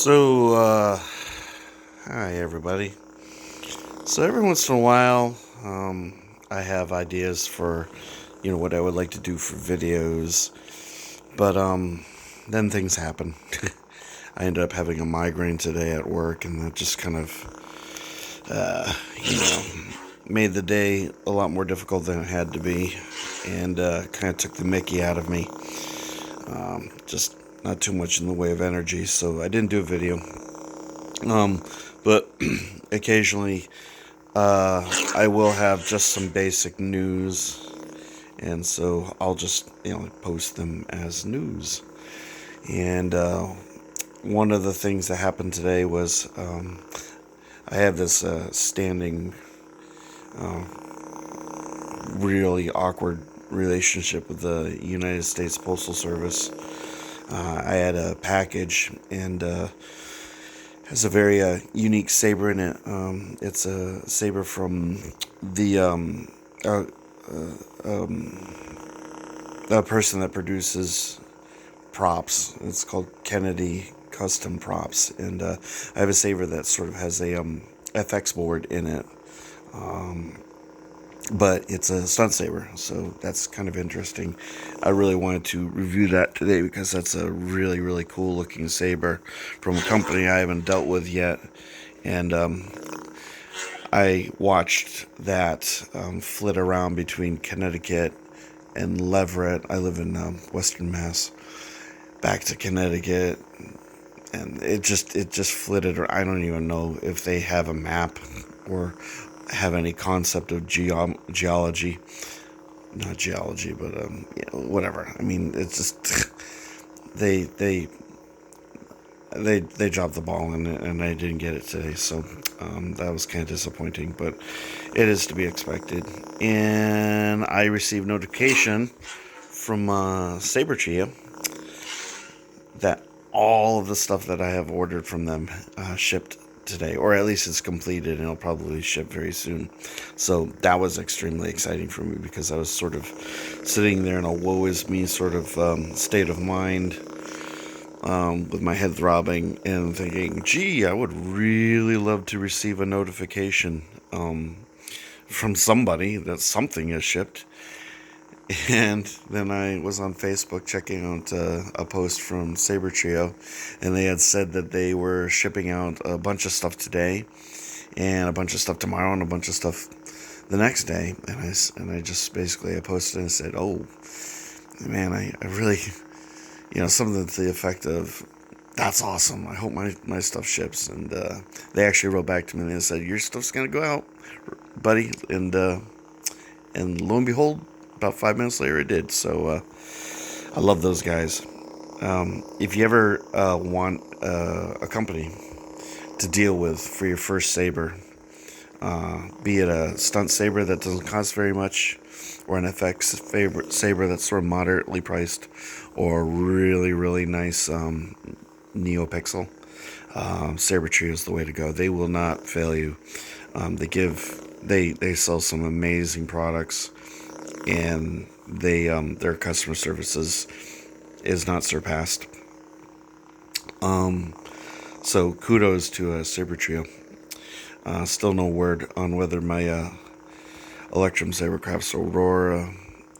So, hi everybody. So every once in a while, I have ideas for, what I would like to do for videos, but then things happen. I ended up having a migraine today at work, and that just kind of, made the day a lot more difficult than it had to be, and kind of took the mickey out of me. Just not too much in the way of energy, so I didn't do a video. But occasionally, I will have just some basic news, and so I'll just post them as news. And one of the things that happened today was I have this standing, really awkward relationship with the United States Postal Service. I had a package, and has a very unique saber in it. It's a saber from the person that produces props. It's called Kennedy Custom Props, and I have a saber that sort of has a FX board in it. But it's a stunt saber, so that's kind of interesting. I really wanted to review that today because that's a really, really cool looking saber from a company I haven't dealt with yet. And I watched that flit around between Connecticut and Leverett. I live in Western Mass. Back to Connecticut, and it just flitted. Or I don't even know if they have a map or have any concept of geology, not geology, but whatever. I mean, it's just they dropped the ball in it, and I didn't get it today, so that was kind of disappointing, but it is to be expected. And I received notification from Saber that all of the stuff that I have ordered from them shipped today, or at least it's completed, and it'll probably ship very soon. So that was extremely exciting for me, because I was sort of sitting there in a woe is me sort of state of mind, with my head throbbing and thinking, gee, I would really love to receive a notification from somebody that something is shipped. And then I was on Facebook checking out a post from Saber Trio, and they had said that they were shipping out a bunch of stuff today, and a bunch of stuff tomorrow, and a bunch of stuff the next day. And I just basically I posted and said, "Oh, man, I really, something to the effect of, that's awesome. I hope my stuff ships." And they actually wrote back to me and they said, "Your stuff's gonna go out, buddy." And lo and behold, about 5 minutes later it did. So I love those guys. If you ever want a company to deal with for your first saber, be it a stunt saber that doesn't cost very much, or an FX saber that's sort of moderately priced, or really, really nice NeoPixel, Saber Trio is the way to go. They will not fail you. They sell some amazing products, and their customer services is not surpassed. So kudos to Saber Trio. Still no word on whether my Electrum Sabercraft's Aurora.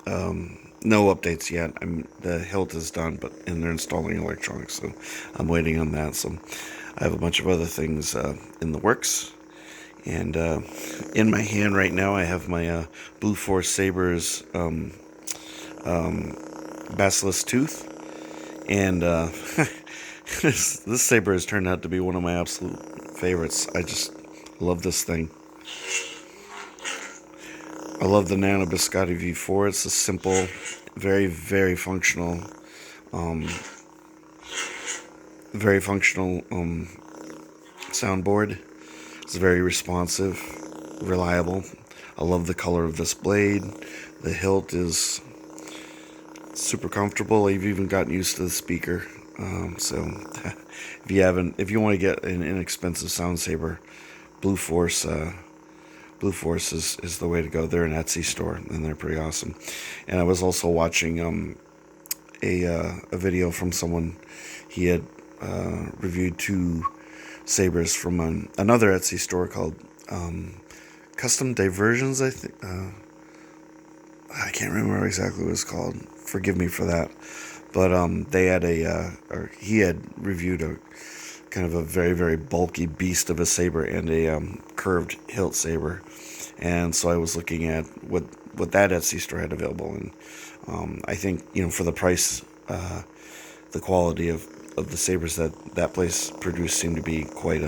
No updates yet. The hilt is done, and they're installing electronics, so I'm waiting on that. So I have a bunch of other things in the works. And in my hand right now, I have my Blue Force Saber's Basilisk Tooth. And this saber has turned out to be one of my absolute favorites. I just love this thing. I love the Nano Biscotti V4. It's a simple, very, very functional, soundboard. It's very responsive, reliable. I love the color of this blade. The hilt is super comfortable. I've even gotten used to the speaker. So if you want to get an inexpensive sound saber, Blue Force is the way to go. They're an Etsy store, and they're pretty awesome. And I was also watching a video from someone. He had reviewed 2 sabers from another Etsy store called Custom Diversions. I can't remember exactly what it's called. Forgive me for that. But they had or he had reviewed a kind of a very, very bulky beast of a saber and a curved hilt saber. And so I was looking at what that Etsy store had available, and I think, for the price, the quality of the sabers that place produced seemed to be quite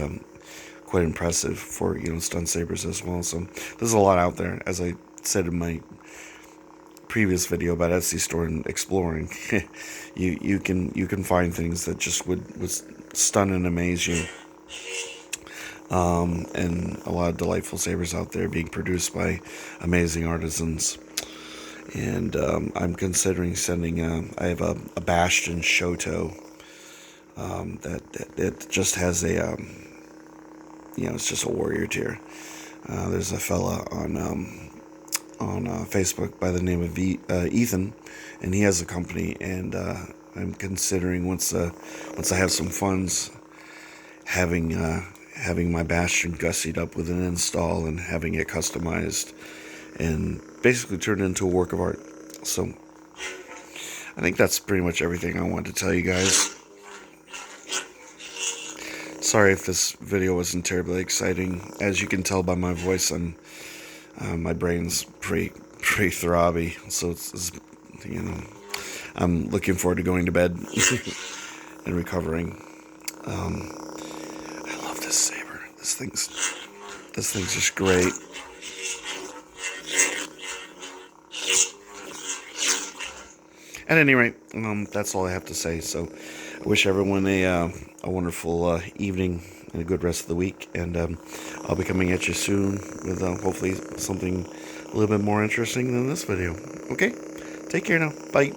impressive for stun sabers as well. So there's a lot out there, as I said in my previous video about Etsy store and exploring. you can find things that just would stun and amaze you. And a lot of delightful sabers out there being produced by amazing artisans. And I'm considering sending. I have a Bastion Shoto that it just has a it's just a warrior tier. There's a fella on Facebook by the name of Ethan, and he has a company, and I'm considering once I have some funds, having my Bastion gussied up with an install and having it customized and basically turned into a work of art. So I think that's pretty much everything I wanted to tell you guys. Sorry if this video wasn't terribly exciting. As you can tell by my voice, my brain's pretty throbby, so it's I'm looking forward to going to bed and recovering. I love this saber. This thing's just great. At any rate, that's all I have to say. So I wish everyone a wonderful evening and a good rest of the week. And I'll be coming at you soon with hopefully something a little bit more interesting than this video. Okay? Take care now. Bye.